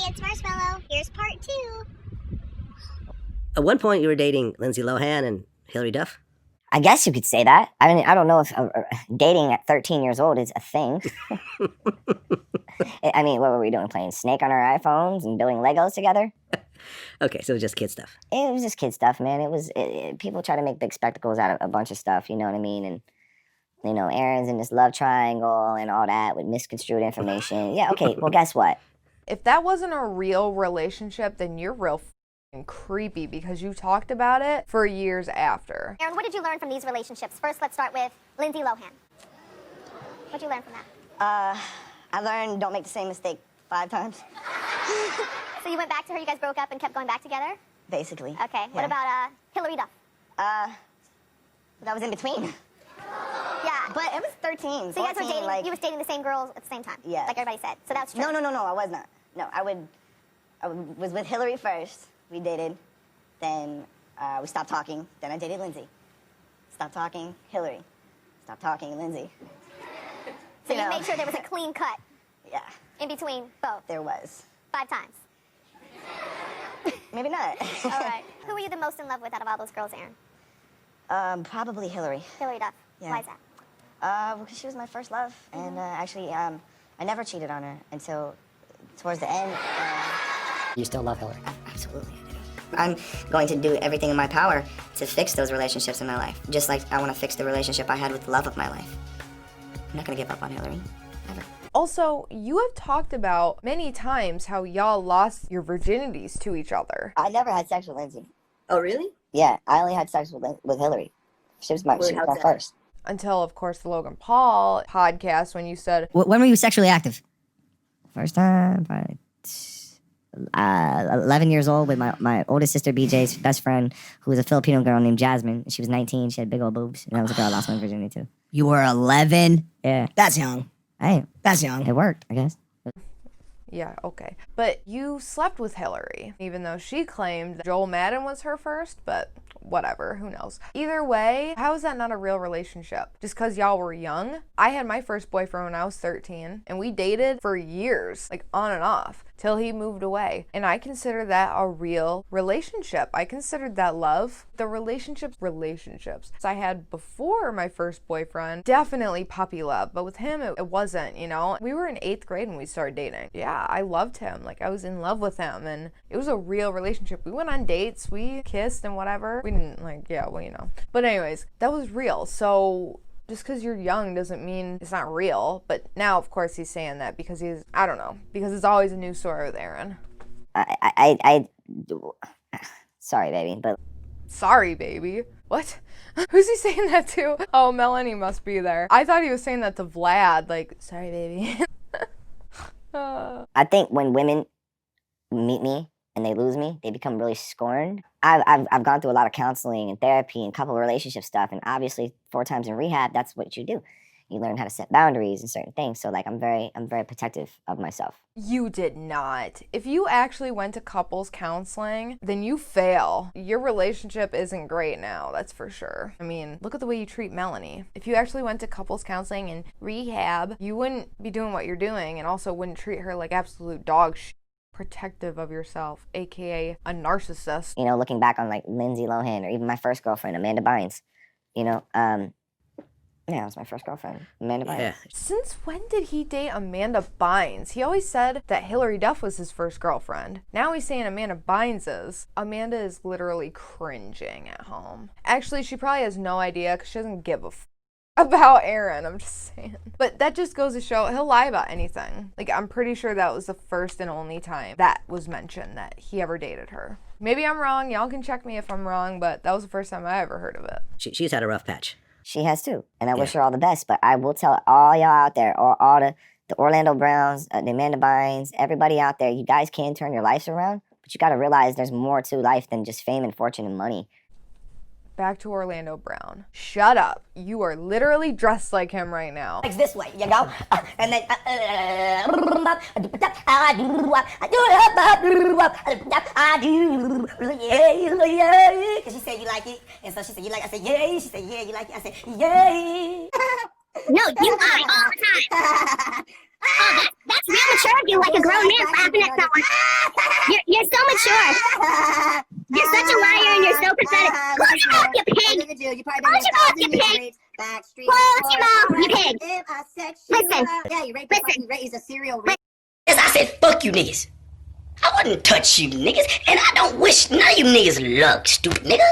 it's Marshmallow. Here's part 2. At one point, you were dating Lindsay Lohan and Hilary Duff. I guess you could say that. I mean, I don't know if dating at 13 years old is a thing. I mean, what were we doing? Playing Snake on our iPhones and building Legos together? Okay, so it was just kid stuff. It was just kid stuff, man. It was people try to make big spectacles out of a bunch of stuff, you know what I mean? And, you know, Aaron's in this love triangle and all that with misconstrued information. Yeah, okay, well, guess what? If that wasn't a real relationship, then you're real creepy because you talked about it for years after. Aaron, what did you learn from these relationships? First, let's start with Lindsay Lohan. What did you learn from that? I learned don't make the same mistake 5 times. So you went back to her, you guys broke up and kept going back together? Basically. Okay, Yeah. what about Hilary Duff? That was in between. Yeah. But it was 13, So you guys were 14, dating, like... you was dating the same girls at the same time? Yeah. Like everybody said. So that's true. No, I was not. No, I was with Hillary first. We dated. Then we stopped talking. Then I dated Lindsay. Stopped talking, Hillary. Stopped talking, Lindsay. So you made sure there was a clean cut Yeah, in between both? there was. 5 times. Maybe not. All right. Who were you the most in love with out of all those girls, Aaron? Probably Hillary. Hilary Duff. Yeah. Why is that? Because she was my first love. And actually, I never cheated on her until towards the end. You still love Hillary? Absolutely. I'm going to do everything in my power to fix those relationships in my life. Just like I want to fix the relationship I had with the love of my life. I'm not going to give up on Hillary. Never. Also, you have talked about many times how y'all lost your virginities to each other. I never had sex with Lindsay. Oh, really? Yeah, I only had sex with Hillary. She was my first. Until, of course, the Logan Paul podcast when you said, When were you sexually active? First time, probably 11 years old with my oldest sister, BJ's best friend, who was a Filipino girl named Jasmine. She was 19. She had big old boobs. And that was a girl I lost my virginity to. You were 11? Yeah. That's young. Hey, That's young. it worked, I guess. yeah, okay. But you slept with Hillary, even though she claimed that Joel Madden was her first, but whatever, who knows. Either way, how is that not a real relationship? Just because y'all were young? I had my first boyfriend when I was 13, and we dated for years, like on and off, till he moved away. And I consider that a real relationship. I considered that love. The relationships I had before my first boyfriend, definitely puppy love, but with him, it wasn't, you know? We were in 8th grade when we started dating. Yeah, I loved him. Like, I was in love with him, and it was a real relationship. We went on dates, we kissed and whatever. We didn't, like, yeah, well, you know. But anyways, that was real. So just because you're young doesn't mean it's not real. But now, of course, he's saying that because I don't know, because it's always a new story with Aaron. Sorry, baby, but... Sorry, baby. What? Who's he saying that to? Oh, Melanie must be there. I thought he was saying that to Vlad, like, sorry, baby. I think when women meet me and they lose me, they become really scorned. I've gone through a lot of counseling and therapy and couple relationship stuff, and obviously 4 times in rehab, that's what you do. You learn how to set boundaries and certain things. So like I'm very protective of myself. You did not. If you actually went to couples counseling, then you fail. Your relationship isn't great now, that's for sure. I mean, look at the way you treat Melanie. If you actually went to couples counseling and rehab, you wouldn't be doing what you're doing and also wouldn't treat her like absolute dog shit. Protective of yourself, aka a narcissist. You know, looking back on like Lindsay Lohan or even my first girlfriend, Amanda Bynes, you know, yeah, it was my first girlfriend, Amanda Bynes. Yeah. Since when did he date Amanda Bynes? He always said that Hilary Duff was his first girlfriend. Now he's saying Amanda Bynes is. Amanda is literally cringing at home. Actually, she probably has no idea because she doesn't give a about Aaron, I'm just saying. But that just goes to show he'll lie about anything. Like, I'm pretty sure that was the first and only time that was mentioned that he ever dated her. Maybe I'm wrong. Y'all can check me if I'm wrong, but that was the first time I ever heard of it. She's had a rough patch. She has too, and I wish her all the best. But I will tell all y'all out there, or all the Orlando Browns, the Amanda Bynes, everybody out there, you guys can turn your lives around, but you got to realize there's more to life than just fame and fortune and money. Back to Orlando Brown. Shut up. You are literally dressed like him right now. It's this way, you go, and then because she said you like it, and so she said you like it. I said yay. She said yeah, you like it. I said yay. No, you lie all the time. Oh, that's real mature of you, like a grown man laughing at someone. You're so mature. You're such a liar and you're so pathetic. Close your mouth, you pig. Close your mouth, you pig. Close your mouth, you pig. Listen. Yeah, you raised a serial rape. Yes, I said fuck you niggas. I wouldn't touch you niggas, and I don't wish none of you niggas luck, stupid nigga.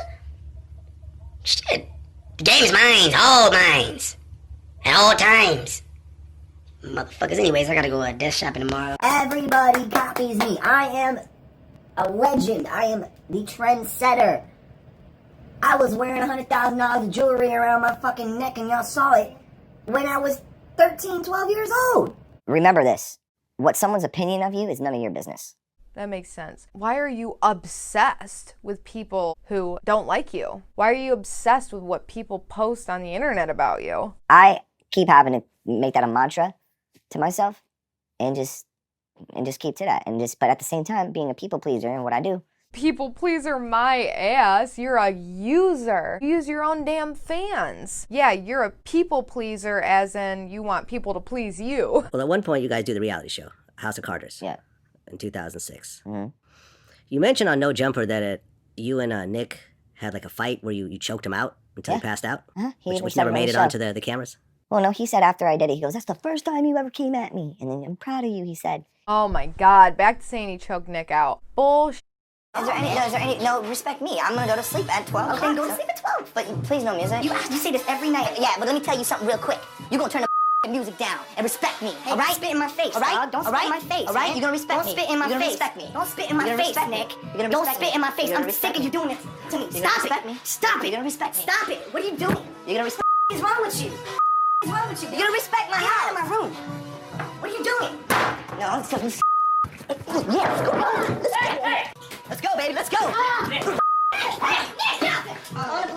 Shit. The game's mine, all mines. At all times. Motherfuckers, anyways, I gotta go death shopping tomorrow. Everybody copies me. I am a legend. I am the trendsetter. I was wearing $100,000 of jewelry around my fucking neck and y'all saw it when I was 13, 12 years old. Remember this. What someone's opinion of you is none of your business. That makes sense. Why are you obsessed with people who don't like you? Why are you obsessed with what people post on the internet about you? I keep having to make that a mantra to myself and just keep to that. But at the same time, being a people pleaser and what I do. People pleaser my ass. You're a user. You use your own damn fans. Yeah, you're a people pleaser as in you want people to please you. Well, at one point, you guys do the reality show, House of Carters. Yeah. In 2006. Mm-hmm. You mentioned on No Jumper that you and Nick had like a fight where you choked him out until he passed out, which never made it onto the cameras. Well, no, he said after I did it, he goes, "That's the first time you ever came at me. And then I'm proud of you," he said. Oh my God, back to saying he choked Nick out. Bullshit. Is there any, no, respect me. I'm gonna go to sleep at 12. Okay, go to sleep at 12. But please no music. You say this every night. Yeah, but let me tell you something real quick. You're gonna turn the music down and respect me, all right? Don't spit in my face, all right? Don't spit in my face, all right? You're gonna respect me. Don't spit in my face. Respect me. Don't spit in my face, Nick. Don't spit in my face. I'm sick of you doing it to me. Stop it. Stop it. You're gonna respect me. Stop it. What are you doing? You're gonna respect me. What's wrong with you? What's wrong with you? You're gonna respect my house. Get out of my room. What are you doing? No, it's because yeah, let's go. Let's go, baby. Let's go.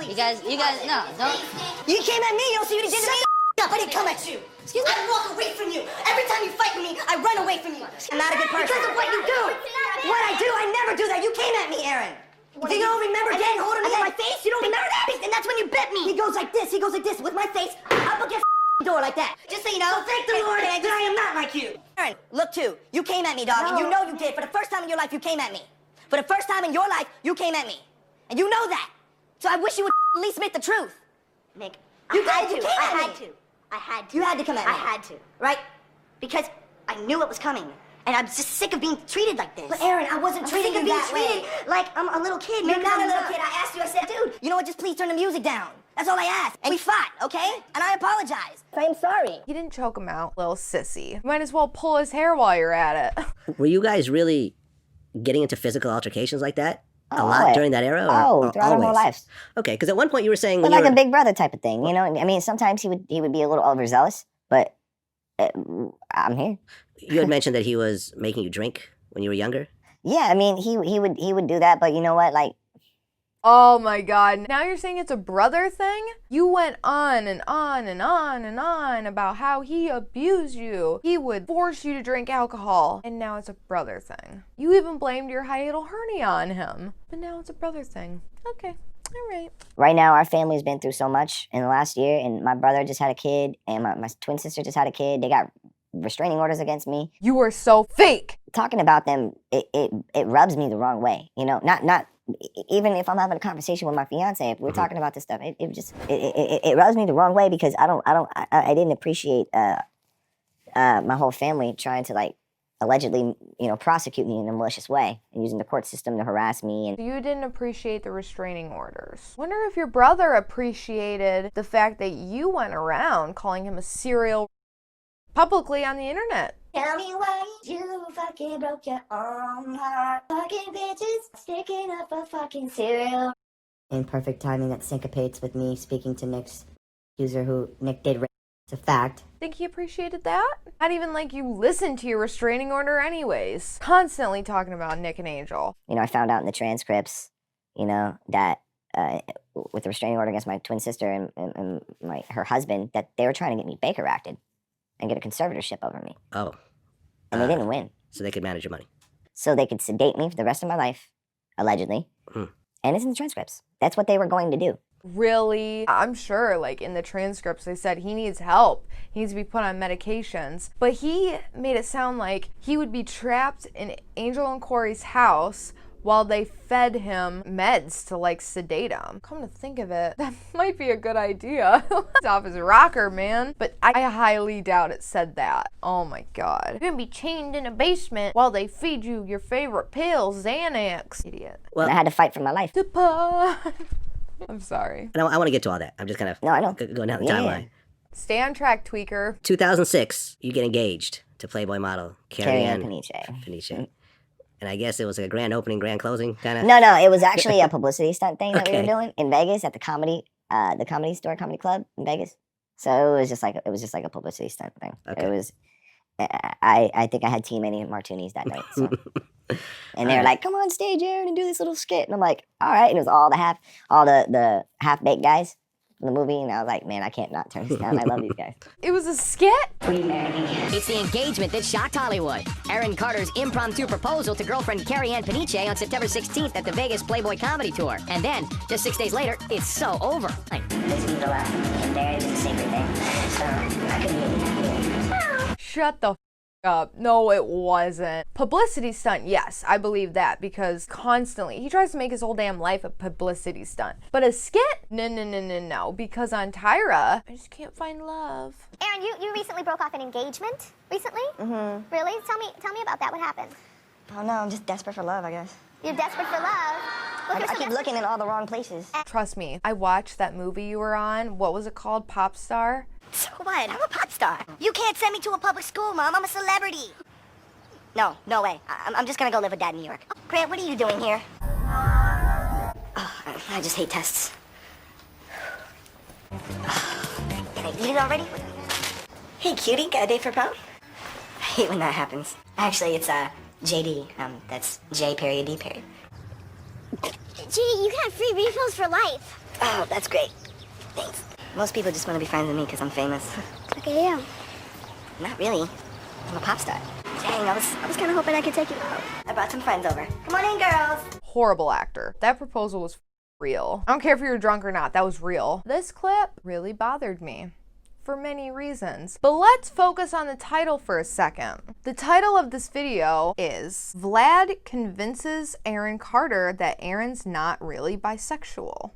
You guys, no, don't. You came at me. You don't see what he did to me? Up. I didn't come at you. Excuse me? I walk away from you. Every time you fight with me, I run away from you. I'm not a good person. Because of what you do. What I do, I never do that. You came at me, Aaron. You don't remember getting hold of me on my face? You don't remember that? And that's when you bit me. He goes like this. He goes like this with my face up against the door like that. Just so you know. Thank the Lord that I am not like you. Aaron, look too. You came at me, dog, and you know you did. For the first time in your life, you came at me. For the first time in your life, you came at me. And you know that. So I wish you would at least admit the truth. Nick, You I had to. I had to. You had to come at me. I had to, right? Because I knew it was coming. And I'm just sick of being treated like this. But Aaron, I wasn't treating sick you of that being way. treated like I'm a little kid. You're not a little kid. I asked you, I said, dude, you know what, just please turn the music down. That's all I asked. And we fought, okay? And I apologize. I'm sorry. He didn't choke him out, little sissy. You might as well pull his hair while you're at it. Were you guys really getting into physical altercations like that a lot during that era? Or Throughout our whole lives. Okay, because at one point you were saying But when like you a big brother type of thing, you know? I mean, sometimes he would be a little overzealous, but I'm here. you had mentioned that he was making you drink when you were younger. Yeah, I mean, he would do that, but you know what? Like, Oh my God. Now you're saying it's a brother thing? You went on and on and on and on about how he abused you. He would force you to drink alcohol. And now it's a brother thing. You even blamed your hiatal hernia on him. But now it's a brother thing. Okay. All right. right now, our family's been through so much in the last year, and my brother just had a kid, and my twin sister just had a kid. They got restraining orders against me. You are so fake. Talking about them, it rubs me the wrong way. You know, not even if I'm having a conversation with my fiance, if we're talking about this stuff, it rubs me the wrong way because I didn't appreciate my whole family trying to like allegedly, you know, prosecute me in a malicious way and using the court system to harass me. And You didn't appreciate the restraining orders. Wonder if your brother appreciated the fact that you went around calling him a serial publicly on the internet. Tell me why you fucking broke your own heart. Fucking bitches sticking up a fucking cereal. in perfect timing that syncopates with me speaking to Nick's user who Nick did rape. It's a fact. Think he appreciated that? Not even like you listened to your restraining order anyways. Constantly talking about Nick and Angel. You know, I found out in the transcripts, you know, that with the restraining order against my twin sister and her husband, that they were trying to get me Baker acted and get a conservatorship over me. Oh. And they didn't win. So they could manage your money. So they could sedate me for the rest of my life, allegedly. And it's in the transcripts. That's what they were going to do. Really? I'm sure, like, in the transcripts, they said he needs help. He needs to be put on medications. But he made it sound like he would be trapped in Angel and Corey's house while they fed him meds to, like, sedate him. Come to think of it, that might be a good idea. It's off his rocker, man. But I highly doubt it said that. Oh my God. You're gonna be chained in a basement while they feed you your favorite pill, Xanax. Idiot. Well, I had to fight for my life. I'm sorry. And I want to get to all that. I'm just kind of No, I know. going down the Yeah. timeline. Stay on track, tweaker. 2006, you get engaged to Playboy model Carrie Ann Ann Panice. Panice. And I guess it was a grand opening, grand closing kind of. No, it was actually a publicity stunt thing that we were Okay. doing in Vegas at the comedy store, comedy club in Vegas. So it was just like a publicity stunt thing. Okay. It was. I think I had too many martinis that night. So. And they were like, "Come on stage, Aaron, and do this little skit." And I'm like, "All right." And it was all the half baked guys from the movie, and I was like, "Man, I can't not turn this down. I love these guys." It was a skit? It's the engagement that shocked Hollywood. Aaron Carter's impromptu proposal to girlfriend Carrie Ann Panice on September 16th at the Vegas Playboy Comedy Tour. And then, just 6 days later, it's so over. This is the last, and there is a secret thing. So I couldn't. Shut the up. No, it wasn't. Publicity stunt, yes, I believe that, because constantly he tries to make his whole damn life a publicity stunt. But a skit? No, because on Tyra, I just can't find love. Aaron, you recently broke off an engagement recently? Mm-hmm. Really? Tell me about that. What happened? Oh no, I'm just desperate for love, I guess. You're desperate for love. Look, I keep looking in all the wrong places. Trust me, I watched that movie you were on. What was it called? Pop Star? So what? I'm a pop star. You can't send me to a public school, Mom. I'm a celebrity. No way. I'm just gonna go live with Dad in New York. Grant, what are you doing here? Oh, I just hate tests. Can I eat it already? Hey, cutie, got a date for prom? I hate when that happens. Actually, it's JD. That's J period D period. Gee, you can have free refills for life. Oh, that's great. Thanks. Most people just want to be friends with me because I'm famous. Look at you. Not really. I'm a pop star. Dang, I was kind of hoping I could take you out. I brought some friends over. Come on in, girls. Horrible actor. That proposal was real. I don't care if you were drunk or not, that was real. This clip really bothered me for many reasons. But let's focus on the title for a second. The title of this video is Vlad convinces Aaron Carter that Aaron's not really bisexual.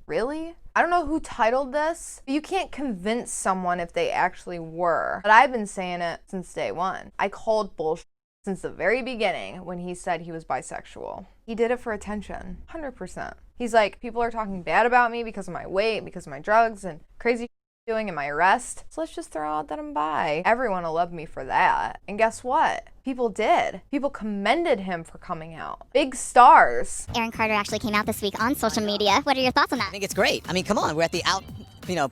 Really? I don't know who titled this, but you can't convince someone if they actually were. But I've been saying it since day one. I called bullshit since the very beginning when he said he was bisexual. He did it for attention, 100%. He's like, people are talking bad about me because of my weight, because of my drugs, and crazy doing in my arrest. So let's just throw out that I'm bi. Everyone will love me for that. And guess what? People did. People commended him for coming out. Big stars. Aaron Carter actually came out this week on social media. What are your thoughts on that? I think it's great. I mean, come on, we're at the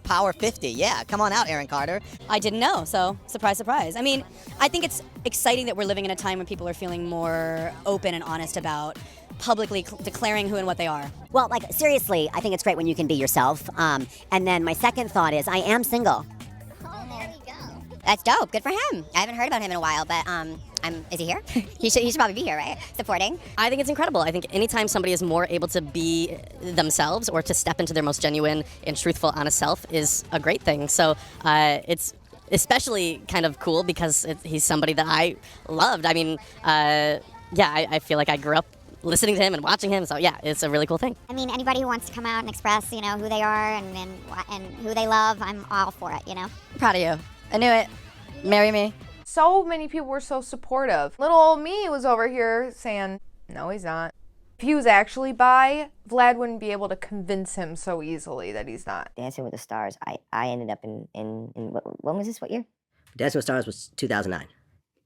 Power 50. Yeah, come on out, Aaron Carter. I didn't know, so surprise, surprise. I mean, I think it's exciting that we're living in a time when people are feeling more open and honest about publicly declaring who and what they are. Well, like, seriously, I think it's great when you can be yourself. And then my second thought is I am single. Oh, there you go. That's dope. Good for him. I haven't heard about him in a while, but is he here? he should probably be here, right? Supporting. I think it's incredible. I think anytime somebody is more able to be themselves or to step into their most genuine and truthful, honest self is a great thing. So it's especially kind of cool because he's somebody that I loved. I mean, I feel like I grew up listening to him and watching him. So yeah, it's a really cool thing. I mean, anybody who wants to come out and express, who they are and who they love, I'm all for it, I'm proud of you. I knew it. Marry me. So many people were so supportive. Little old me was over here saying, no, he's not. If he was actually bi, Vlad wouldn't be able to convince him so easily that he's not. Dancing with the Stars, I ended up in when was this? What year? Dancing with Stars was 2009.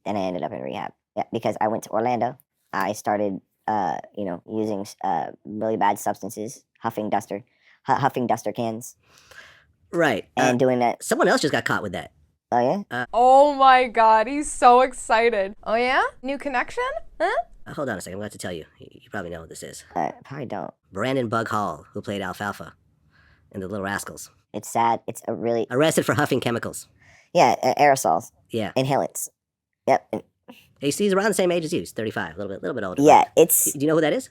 Then I ended up in rehab. Yeah, because I went to Orlando. I started, using really bad substances, huffing duster cans. Right. And doing that. Someone else just got caught with that. Oh, yeah? Oh my God, he's so excited. Oh yeah? New connection? Huh? Hold on a second, I'm going to have to tell you. You probably know what this is. Probably don't. Brandon Bug Hall, who played Alfalfa in The Little Rascals. It's sad. It's a really... Arrested for huffing chemicals. Yeah, aerosols. Yeah. Inhalants. Yep. He's around the same age as you. He's 35, a little bit older. Yeah, right? it's... Do you know who that is?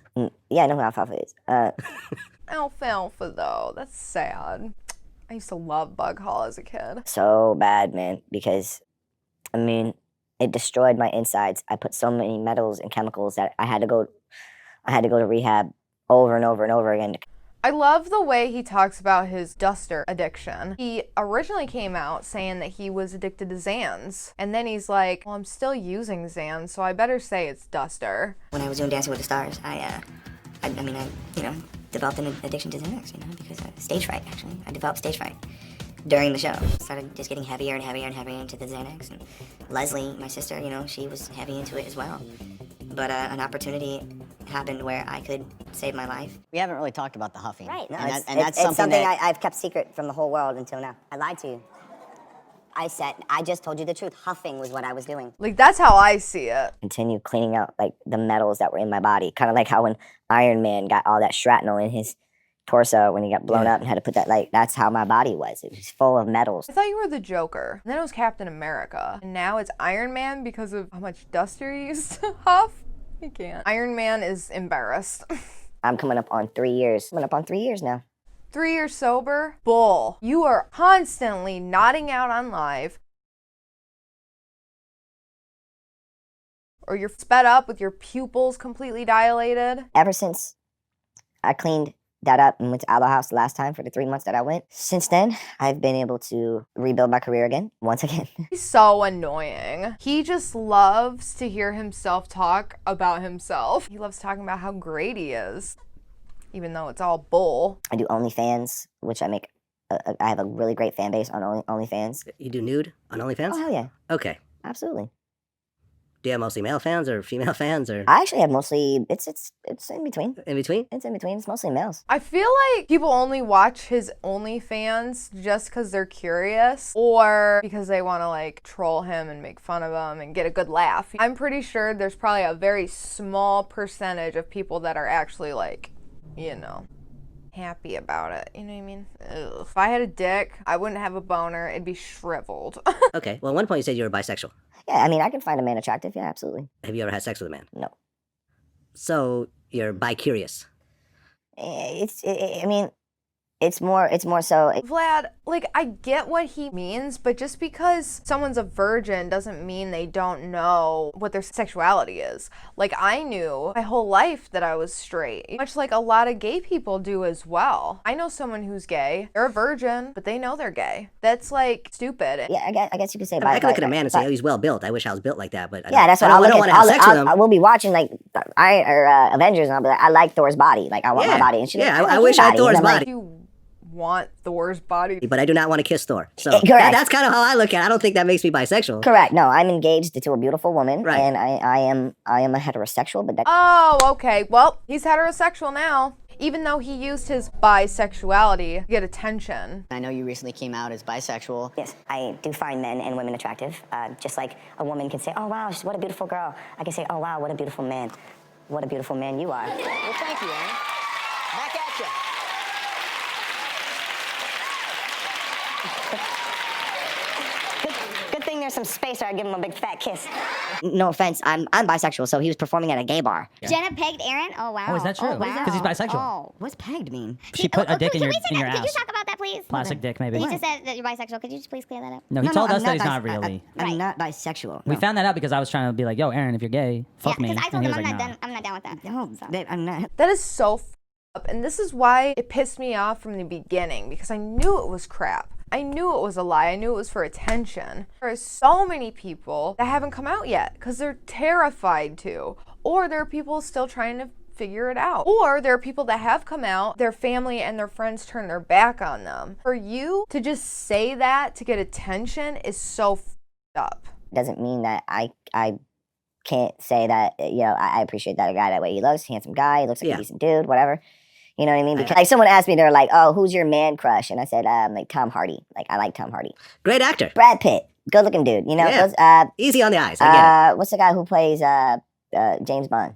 Yeah, I know who Alfalfa is. Alfalfa, though. That's sad. I used to love Bug Hall as a kid. So bad, man, because, I mean, it destroyed my insides. I put so many metals and chemicals that I had to go to rehab over and over and over again. I love the way he talks about his duster addiction. He originally came out saying that he was addicted to Xans. And then he's like, well, I'm still using Xans, so I better say it's duster. When I was doing Dancing with the Stars, I developed an addiction to Xanax, because stage fright, actually. I developed stage fright during the show. Started just getting heavier and heavier and heavier into the Xanax. And Leslie, my sister, she was heavy into it as well. But an opportunity happened where I could save my life. We haven't really talked about the huffing. Right. No, That's it's something that... I've kept secret from the whole world until now. I lied to you. I just told you the truth. Huffing was what I was doing. Like, that's how I see it. Continue cleaning out, like, the metals that were in my body. Kind of like how when Iron Man got all that shrapnel in his torso when he got blown up and had to put that, like, that's how my body was. It was full of metals. I thought you were the Joker. And then it was Captain America. And now it's Iron Man because of how much duster he used to huff. He can't. Iron Man is embarrassed. I'm coming up on 3 years. Coming up on 3 years now. 3 years sober? Bull. You are constantly nodding out on live. Or you're sped up with your pupils completely dilated. Ever since I cleaned that up and went to Allo House last time for the 3 months that I went, since then, I've been able to rebuild my career again, once again. He's so annoying. He just loves to hear himself talk about himself. He loves talking about how great he is, even though it's all bull. I do OnlyFans, which I have a really great fan base on OnlyFans. You do nude on OnlyFans? Oh, hell yeah. Okay. Absolutely. Do you have mostly male fans or female fans or? I actually have mostly, it's in between. In between? It's in between. It's mostly males. I feel like people only watch his OnlyFans just because they're curious or because they want to like troll him and make fun of him and get a good laugh. I'm pretty sure there's probably a very small percentage of people that are actually like, happy about it. You know what I mean? Ugh. If I had a dick, I wouldn't have a boner. It'd be shriveled. Okay. Well, at one point you said you were bisexual. Yeah, I mean, I can find a man attractive. Yeah, absolutely. Have you ever had sex with a man? No. So you're bi-curious. It's more so. Vlad, like, I get what he means, but just because someone's a virgin doesn't mean they don't know what their sexuality is. Like, I knew my whole life that I was straight, much like a lot of gay people do as well. I know someone who's gay. They're a virgin, but they know they're gay. That's, like, stupid. Yeah, I guess you could say. I can look at a man and say, oh, he's well built. I wish I was built like that, but yeah, that's what I don't want to have sex with him. I will be watching like Avengers, and I'll be like, I like Thor's body. Like, I want my body. And she's like, I wish I had Thor's body. You want Thor's body, but I do not want to kiss Thor. So correct. That's kind of how I look at it. I don't think that makes me bisexual. Correct. No, I'm engaged to a beautiful woman, right. And I am a heterosexual. But that. Oh, okay. Well, he's heterosexual now. Even though he used his bisexuality to get attention. I know you recently came out as bisexual. Yes, I do find men and women attractive. Just like a woman can say, oh, wow, what a beautiful girl. I can say, oh, wow, what a beautiful man. What a beautiful man you are. Well, thank you, Aaron. Back at you. Good thing there's some space or I'd give him a big fat kiss. No offense, I'm bisexual, so he was performing at a gay bar. Jenna pegged Aaron? Oh, wow. Oh, is that true? Oh, wow. Because he's bisexual. Oh. What's pegged mean? She put a dick in Can your we ass. Could you talk about that, please? Plastic dick, maybe. He just said that you're bisexual. Could you just please clear that up? No, he told us I'm that he's not really. I'm not bisexual. We found that out because I was trying to be like, yo, Aaron, if you're gay, fuck me. Yeah, because I And told he him was like, I'm not down with that. No, babe, I'm not. That is so up, and this is why it pissed me off from the beginning, because I knew it was crap. I knew it was a lie. I knew it was for attention. There are so many people that haven't come out yet because they're terrified to, or there are people still trying to figure it out, or there are people that have come out, their family and their friends turn their back on them. For you to just say that to get attention is so up. Doesn't mean that I can't say that, I appreciate that guy that way. He looks, handsome guy, he looks like a decent dude, whatever. You know what I mean? Because like someone asked me, they're like, "Oh, who's your man crush?" And I said, like Tom Hardy. Like I like Tom Hardy. Great actor. Brad Pitt, good looking dude. You know, Yeah. Easy on the eyes. I get it. What's the guy who plays James Bond?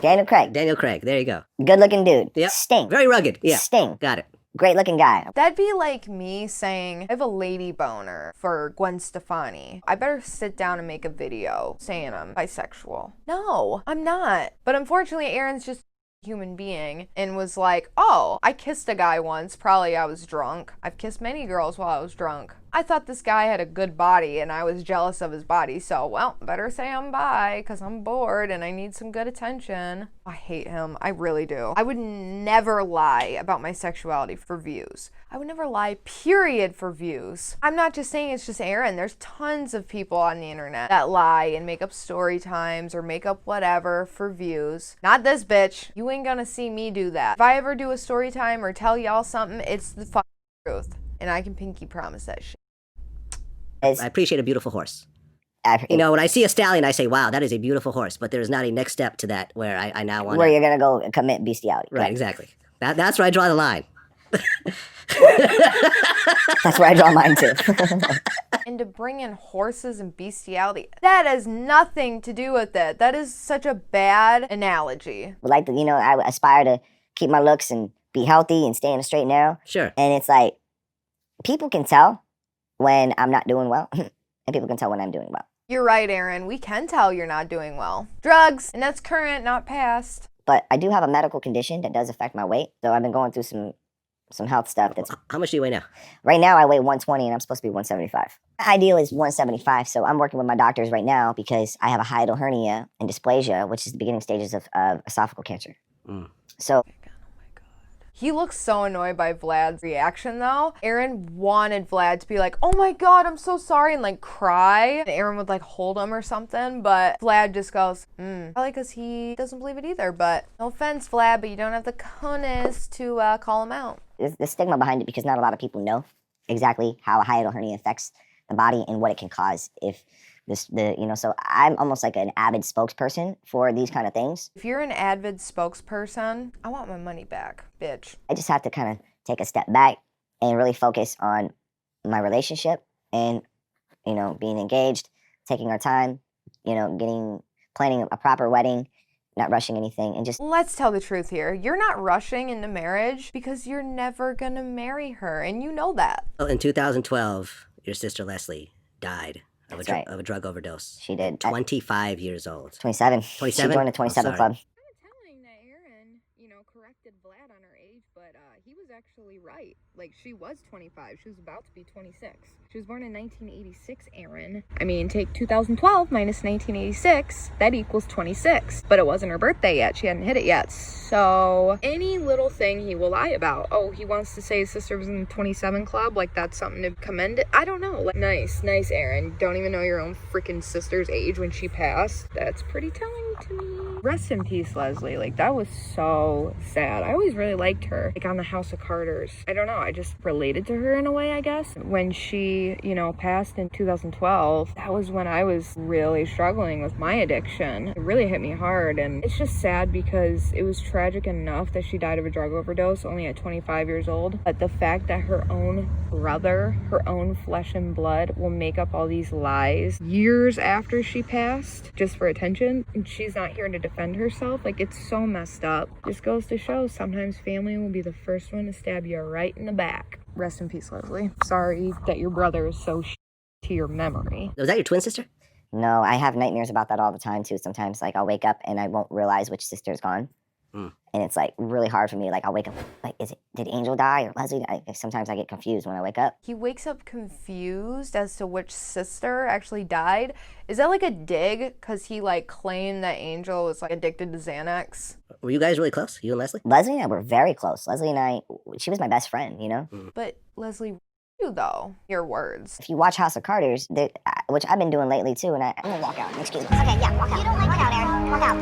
Daniel Craig. Daniel Craig. There you go. Good looking dude. Yep. Sting. Very rugged. Yeah. Sting. Got it. great looking guy. That'd be like me saying, I have a lady boner for Gwen Stefani. I better sit down and make a video saying I'm bisexual. No, I'm not. But unfortunately, Aaron's just a human being and was like, oh, I kissed a guy once. Probably I was drunk. I've kissed many girls while I was drunk. I thought this guy had a good body and I was jealous of his body. So, well, better say I'm bi because I'm bored and I need some good attention. I hate him. I really do. I would never lie about my sexuality for views. I would never lie, period, for views. I'm not just saying it's just Aaron. There's tons of people on the internet that lie and make up story times or make up whatever for views. Not this bitch. You ain't gonna see me do that. If I ever do a story time or tell y'all something, it's the fucking truth. And I can pinky promise that shit. I appreciate a beautiful horse. You know, when I see a stallion, I say, wow, that is a beautiful horse. But there's not a next step to that where I now want to... Where you're going to go commit bestiality. Right, exactly. That's where I draw the line. That's where I draw mine too. And to bring in horses and bestiality, that has nothing to do with it. That is such a bad analogy. Like, you know, I aspire to keep my looks and be healthy and stay in a straight and narrow. Sure. And it's like, people can tell when I'm not doing well, and people can tell when I'm doing well. You're right, Aaron. We can tell you're not doing well. Drugs, and that's current, not past. But I do have a medical condition that does affect my weight, so I've been going through some health stuff. That's How much do you weigh now? Right now I weigh 120 and I'm supposed to be 175. Ideal is 175, so I'm working with my doctors right now because I have a hiatal hernia and dysplasia, which is the beginning stages of esophageal cancer. So he looks so annoyed by Vlad's reaction, though. Aaron wanted Vlad to be like, oh my god, I'm so sorry, and like cry. And Aaron would like hold him or something, but Vlad just goes, probably because he doesn't believe it either. But no offense, Vlad, but you don't have the cojones to call him out. There's the stigma behind it because not a lot of people know exactly how a hiatal hernia affects the body and what it can cause if so I'm almost like an avid spokesperson for these kind of things. If you're an avid spokesperson, I want my money back, bitch. I just have to kind of take a step back and really focus on my relationship and, you know, being engaged, taking our time, you know, planning a proper wedding, not rushing anything, and just... Let's tell the truth here. You're not rushing into marriage because you're never gonna marry her, and you know that. Well, in 2012, your sister Leslie died of a drug overdose. She did. 25 years old. 27. 27? She joined the 27 club. Telling that Aaron, corrected Vlad on her age, but he was actually right. Like, she was 25. She was about to be 26. She was born in 1986, Aaron. I mean, take 2012 minus 1986, that equals 26. But it wasn't her birthday yet. She hadn't hit it yet. So, any little thing he will lie about. Oh, he wants to say his sister was in the 27 club? Like, that's something to commend it? I don't know. Like, nice, Aaron. Don't even know your own freaking sister's age when she passed. That's pretty telling to me. Rest in peace, Leslie. Like, that was so sad. I always really liked her. Like, on the House of Carters. I don't know. I just related to her in a way, I guess. When she, passed in 2012, that was when I was really struggling with my addiction. It really hit me hard, and it's just sad because it was tragic enough that she died of a drug overdose only at 25 years old. But the fact that her own brother, her own flesh and blood, will make up all these lies years after she passed just for attention, and she's not here to defend herself, like, it's so messed up. Just goes to show sometimes family will be the first one to stab you right in the back. Rest in peace, Leslie. Sorry that your brother is so to your memory. Was that your twin sister? No, I have nightmares about that all the time too. Sometimes, like, I'll wake up and I won't realize which sister's gone. And it's like really hard for me. Like, I'll wake up like, did Angel die or Leslie die? Sometimes I get confused when I wake up. He wakes up confused as to which sister actually died. Is that like a dig? Because he like claimed that Angel was like addicted to Xanax. Were you guys really close? You and Leslie? Leslie and I were very close. Leslie and I, she was my best friend, you know? But Leslie, you though, your words. If you watch House of Carters, which I've been doing lately too, and I'm gonna walk out. Excuse me. Okay, yeah, walk out. You don't like out, Aaron. Walk out.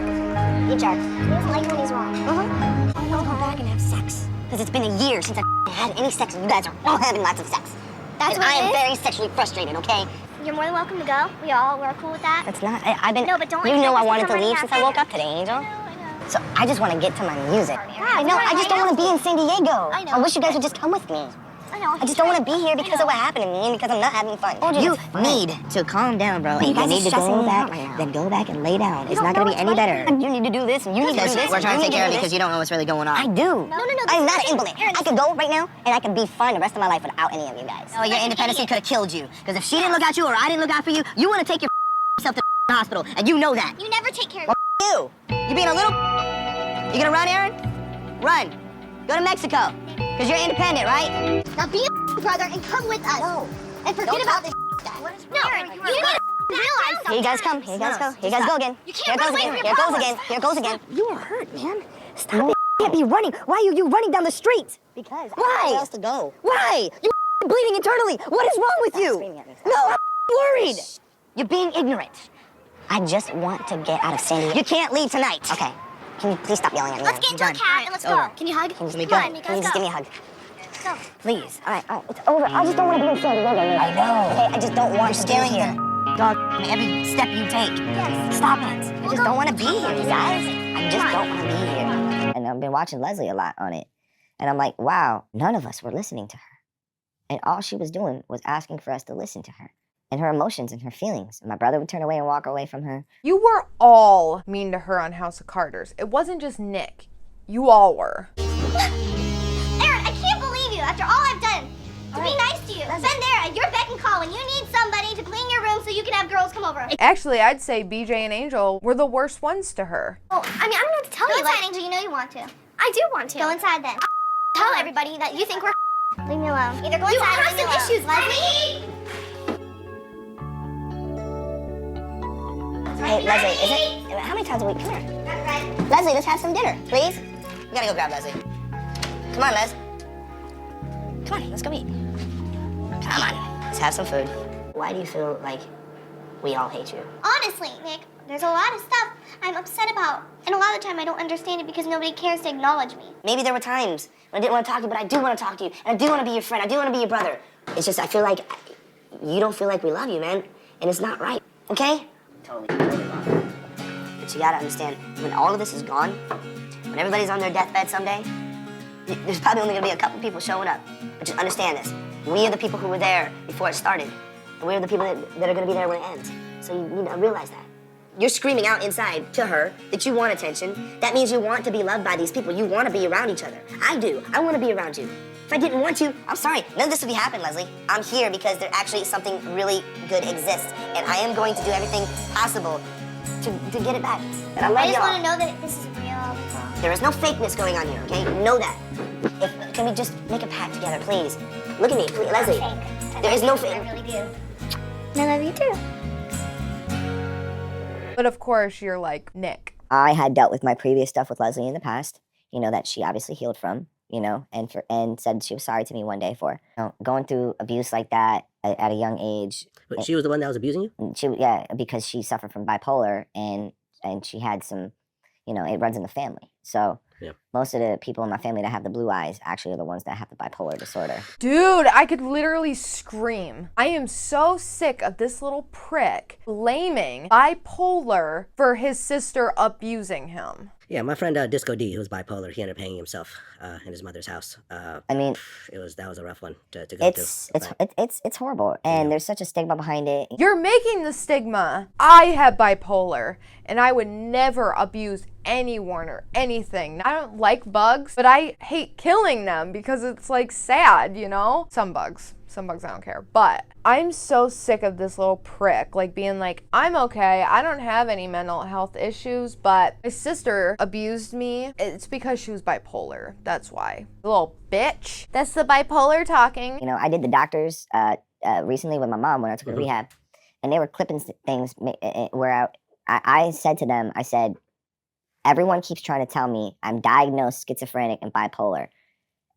You jerk. He doesn't like when he's wrong. I want to go back and have sex. Because it's been a year since I had any sex, and you guys are all having lots of sex. That's what I it am is? very sexually frustrated, okay? You're more than welcome to go. We're cool with that. That's not, I've been, No, but don't you like know that I wanted to because leave it's since I woke up today, Angel. I know. So I just want to get to my music. Yeah, I know, I just don't want to be in San Diego. I know. I wish you guys would just come with me. I know. I just don't want to be here because of what happened to me and because I'm not having fun. You need to calm down, bro. And you need to go back, then go back and lay down. It's not going to be any better. You need to do this, and you need to do this. We're trying to take care of you because you don't know what's really going on. I do. No. I'm not an invalid. I could go right now, and I could be fine the rest of my life without any of you guys. Oh, your independency could have killed you. Because if she didn't look out you or I didn't look out for you, you want to take your yourself to the hospital, and you know that. You never take care of You being a little. You gonna run, Aaron? Run. Go to Mexico. Because you're independent, right? Now be a brother and come with us. No. And forget about this. No, you need to realize something. Here you guys come. Here you guys go. Here you guys go again. You Here can't it goes run away again. from Here your it goes problems. again. Here it goes again. You are hurt, man. Stop it. You can't be running. Why are you running down the street? Because Why? I don't know where else to go. Why? You're bleeding internally. What is wrong with Stop you? screaming at me. Stop. No, I'm worried. You're being ignorant. I just want to get out of San Diego. You can't leave tonight. Okay. Can you please stop yelling at me? Let's get into a cab and let's go. Can you hug? Can you Come on, Can you just give me a hug? Go. Please. All right. It's over. I just don't want to be in San Diego. I know. Okay, I just don't want to be scaring here. Dog, every step you take. Yes. Stop it. I just don't want to be here, you guys. I just don't want to be here. And I've been watching Leslie a lot on it. And I'm like, wow, none of us were listening to her. And all she was doing was asking for us to listen to her and her emotions and her feelings. And my brother would turn away and walk away from her. You were all mean to her on House of Carters. It wasn't just Nick. You all were. Aaron, I can't believe you after all I've done to be nice to you. I've been there at your beck and call when you need somebody to clean your room so you can have girls come over. Actually, I'd say BJ and Angel were the worst ones to her. Oh, I mean, I don't know what to tell you. Go inside, Angel. You know you want to. I do want to. Go inside then. Tell everybody that you think we're leave me alone. Either go inside or leave me alone. You have some issues, Leslie. Hey, Leslie, is it? How many times a week? Come here. Right. Leslie, let's have some dinner, please. We gotta go grab Leslie. Come on, Les. Come on, let's go eat. Come on, let's have some food. Why do you feel like we all hate you? Honestly, Nick, there's a lot of stuff I'm upset about. And a lot of the time I don't understand it because nobody cares to acknowledge me. Maybe there were times when I didn't want to talk to you, but I do want to talk to you. And I do want to be your friend. I do want to be your brother. It's just I feel like you don't feel like we love you, man. And it's not right, okay? Totally wrong. But you gotta understand, when all of this is gone, when everybody's on their deathbed someday, there's probably only gonna be a couple people showing up. But just understand this. We are the people who were there before it started. And we're the people that are gonna be there when it ends. So you need to realize that. You're screaming out inside to her that you want attention. That means you want to be loved by these people. You want to be around each other. I do. I want to be around you. If I didn't want you, I'm sorry. None of this would be happening, Leslie. I'm here because there actually something really good exists. And I am going to do everything possible to get it back. And I love I just y'all. want to know that this is real. There is no fakeness going on here, okay? Know that. Can we just make a pact together, please? Look at me, please, Leslie. There is no fake. I really do. And I love you too. But of course, you're like, Nick. I had dealt with my previous stuff with Leslie in the past, you know, that she obviously healed from, you know, and said she was sorry to me one day for, you know, going through abuse like that at a young age. But she was the one that was abusing you? Yeah, because she suffered from bipolar and she had some, you know, it runs in the family. So yeah. Most of the people in my family that have the blue eyes actually are the ones that have the bipolar disorder. Dude, I could literally scream. I am so sick of this little prick blaming bipolar for his sister abusing him. Yeah, my friend Disco D, who was bipolar, he ended up hanging himself in his mother's house. I mean, that was a rough one to go through. It's horrible, and there's such a stigma behind it. You're making the stigma. I have bipolar, and I would never abuse anyone or anything. I don't like bugs, but I hate killing them because it's like sad, you know? Some bugs I don't care, but I'm so sick of this little prick like being like, I'm okay, I don't have any mental health issues, but my sister abused me. It's because she was bipolar, that's why. Little bitch. That's the bipolar talking. You know, I did the doctors recently with my mom when I took her to rehab, and they were clipping things where I said to them, I said, everyone keeps trying to tell me I'm diagnosed schizophrenic and bipolar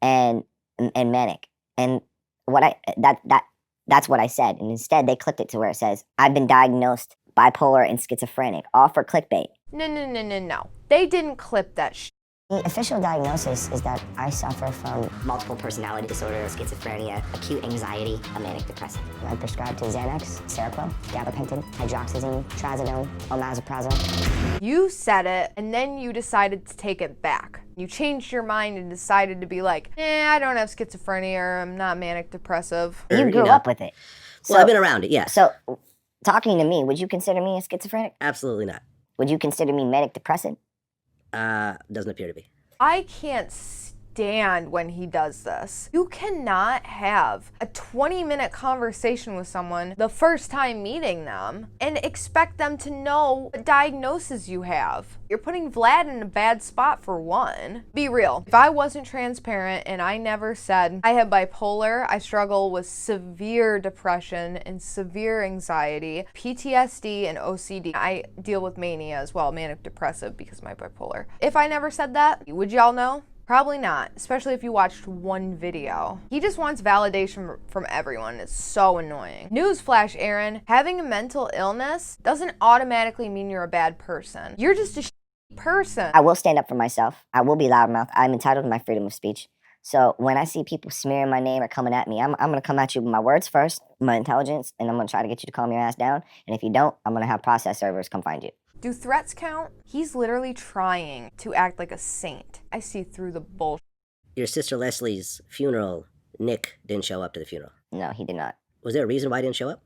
and manic, and that's what I said. And instead they clipped it to where it says, I've been diagnosed bipolar and schizophrenic, all for clickbait. No. They didn't clip that shit. The official diagnosis is that I suffer from multiple personality disorder, schizophrenia, acute anxiety, a manic depressive. I'm prescribed to Xanax, Seroquel, gabapentin, hydroxyzine, trazodone, omazeprazole. You said it, and then you decided to take it back. You changed your mind and decided to be like, I don't have schizophrenia, or I'm not manic depressive. You grew up with it. Well, I've been around it, yes. So, talking to me, would you consider me a schizophrenic? Absolutely not. Would you consider me manic depressive? Doesn't appear to be. I can't stand when he does this. You cannot have a 20-minute conversation with someone the first time meeting them and expect them to know what diagnosis you have. You're putting Vlad in a bad spot for one. Be real. If I wasn't transparent and I never said I have bipolar, I struggle with severe depression and severe anxiety, PTSD and OCD. I deal with mania as well, manic depressive, because of my bipolar. If I never said that, would y'all know? Probably not, especially if you watched one video. He just wants validation from everyone. It's so annoying. Newsflash, Aaron, having a mental illness doesn't automatically mean you're a bad person. You're just a person. I will stand up for myself. I will be loudmouth. I'm entitled to my freedom of speech. So when I see people smearing my name or coming at me, I'm going to come at you with my words first, my intelligence, and I'm going to try to get you to calm your ass down. And if you don't, I'm going to have process servers come find you. Do threats count? He's literally trying to act like a saint. I see through the bullshit. Your sister Leslie's funeral, Nick didn't show up to the funeral. No, he did not. Was there a reason why he didn't show up?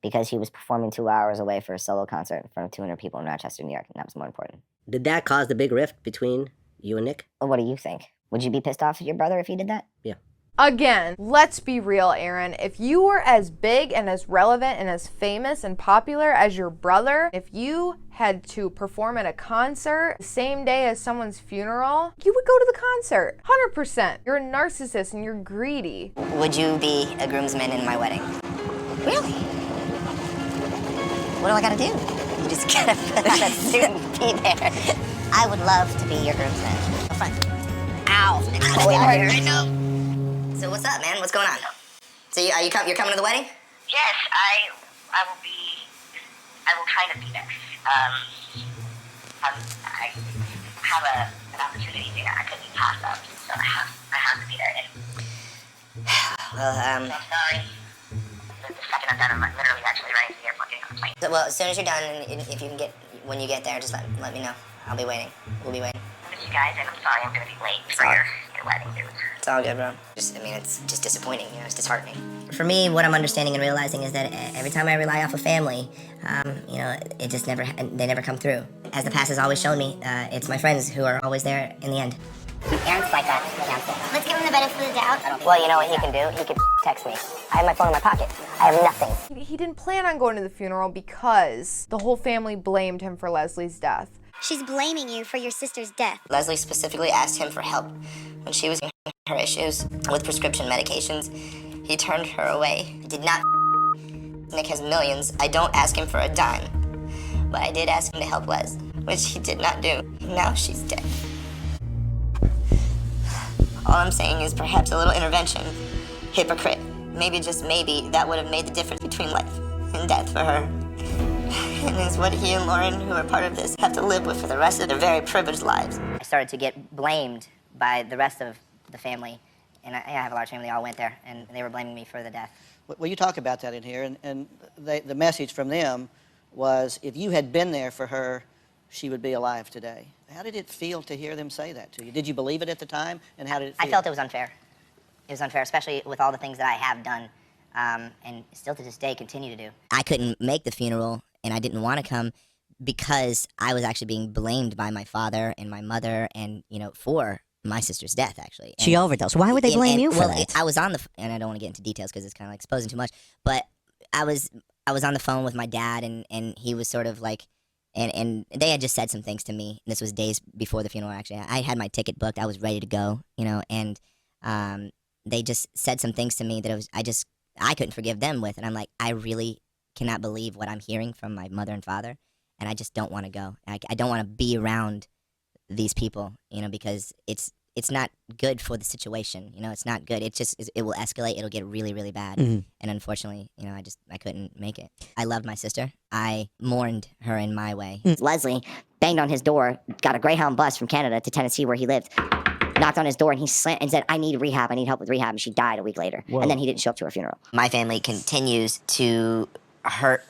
Because he was performing 2 hours away for a solo concert in front of 200 people in Rochester, New York, and that was more important. Did that cause the big rift between you and Nick? Well, what do you think? Would you be pissed off at your brother if he did that? Yeah. Again, let's be real, Aaron. If you were as big and as relevant and as famous and popular as your brother, if you had to perform at a concert the same day as someone's funeral, you would go to the concert. 100%. You're a narcissist and you're greedy. Would you be a groomsman in my wedding? Really? What do I gotta do? You just gotta put on a suit and be there. I would love to be your groomsman. Up front. Ow. Oh, it hurt. I know. So what's up, man? What's going on? So you're coming to the wedding? Yes, I will kind of be there. I have an opportunity there. I couldn't pass up, so I have to be there. Well, I'm sorry. The second I'm done, I'm literally actually running to the airport getting on the plane. So, well, as soon as you're done, and if you can when you get there, just let me know. I'll be waiting. We'll be waiting. I miss you guys, and I'm sorry I'm gonna be late for your wedding, dude. It's all good, bro. It's just disappointing, it's disheartening. For me, what I'm understanding and realizing is that every time I rely off a family, it just they never come through. As the past has always shown me, it's my friends who are always there in the end. Aaron's like that. Let's give him the benefit of the doubt. Well, you know what he can do? He can text me. I have my phone in my pocket. I have nothing. He didn't plan on going to the funeral because the whole family blamed him for Leslie's death. She's blaming you for your sister's death. Leslie specifically asked him for help when she was in her issues with prescription medications. He turned her away. He did not. Nick has millions. I don't ask him for a dime. But I did ask him to help Les, which he did not do. Now she's dead. All I'm saying is perhaps a little intervention. Hypocrite. Maybe, just maybe, that would have made the difference between life and death for her. And is what he and Lauren, who are part of this, have to live with for the rest of their very privileged lives. I started to get blamed by the rest of the family. And I have a large family, they all went there, and they were blaming me for the death. Well, you talk about that in here, and the message from them was if you had been there for her, she would be alive today. How did it feel to hear them say that to you? Did you believe it at the time, and how did it feel? I felt it was unfair. It was unfair, especially with all the things that I have done, and still to this day continue to do. I couldn't make the funeral, and I didn't want to come because I was actually being blamed by my father and my mother, and for my sister's death, actually. And, She overdosed. Why would they blame you for that? I was on and I don't want to get into details because it's kind of like exposing too much, but I was on the phone with my dad, and he was sort of like, and they had just said some things to me. This was days before the funeral, actually. I had my ticket booked. I was ready to go, and they just said some things to me that I couldn't forgive them with, and I'm like, I really cannot believe what I'm hearing from my mother and father, and I just don't want to go. I don't want to be around these people, because it's not good for the situation. You know, it's not good. It will escalate. It'll get really, really bad. Mm-hmm. And unfortunately, you know, I couldn't make it. I loved my sister. I mourned her in my way. Leslie banged on his door, got a Greyhound bus from Canada to Tennessee where he lived, knocked on his door, and he slammed and said, I need rehab, I need help with rehab, and she died a week later. Whoa. And then he didn't show up to her funeral. My family continues to hurt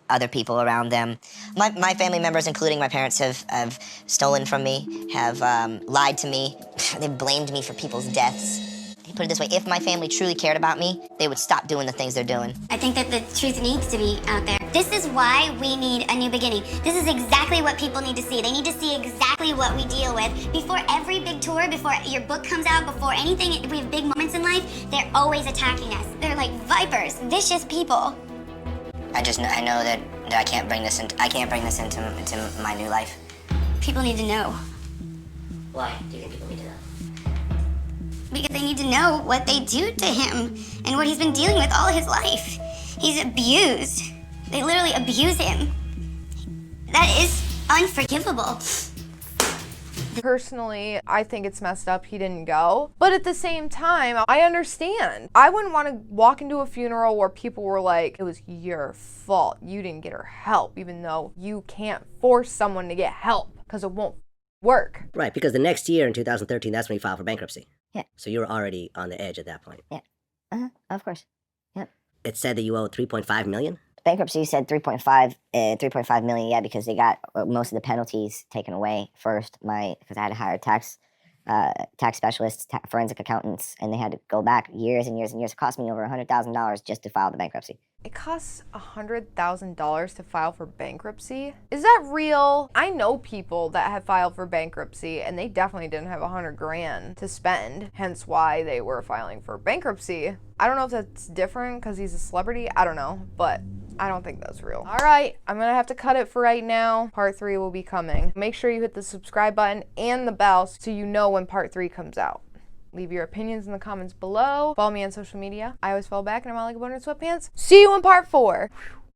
other people around them. My family members, including my parents, have stolen from me, have lied to me. They've blamed me for people's deaths. Put it this way, if my family truly cared about me, they would stop doing the things they're doing. I think that the truth needs to be out there. This is why we need a new beginning. This is exactly what people need to see. They need to see exactly what we deal with. Before every big tour, before your book comes out, before anything, we have big moments in life, they're always attacking us. They're like vipers, vicious people. I know that I can't bring this into my new life. People need to know. Why do you think people need to know? Because they need to know what they do to him and what he's been dealing with all his life. He's abused. They literally abuse him. That is unforgivable. Personally, I think it's messed up he didn't go. But at the same time, I understand. I wouldn't want to walk into a funeral where people were like, it was your fault. You didn't get her help, even though you can't force someone to get help because it won't work. Right, because the next year in 2013, that's when you filed for bankruptcy. Yeah. So you were already on the edge at that point. Yeah. Of course. Yep. It said that you owed $3.5 million? Bankruptcy said 3.5 million, yeah, because they got most of the penalties taken away first. Because I had to hire tax specialists, forensic accountants, and they had to go back years and years and years. It cost me over $100,000 just to file the bankruptcy. It costs $100,000 to file for bankruptcy? Is that real? I know people that have filed for bankruptcy and they definitely didn't have $100,000 to spend, hence why they were filing for bankruptcy. I don't know if that's different because he's a celebrity, I don't know, but I don't think that's real. All right, I'm gonna have to cut it for right now. Part 3 will be coming. Make sure you hit the subscribe button and the bell so you know when part 3 comes out. Leave your opinions in the comments below. Follow me on social media. I always follow back and I'm all like a boner in sweatpants. See you in part 4.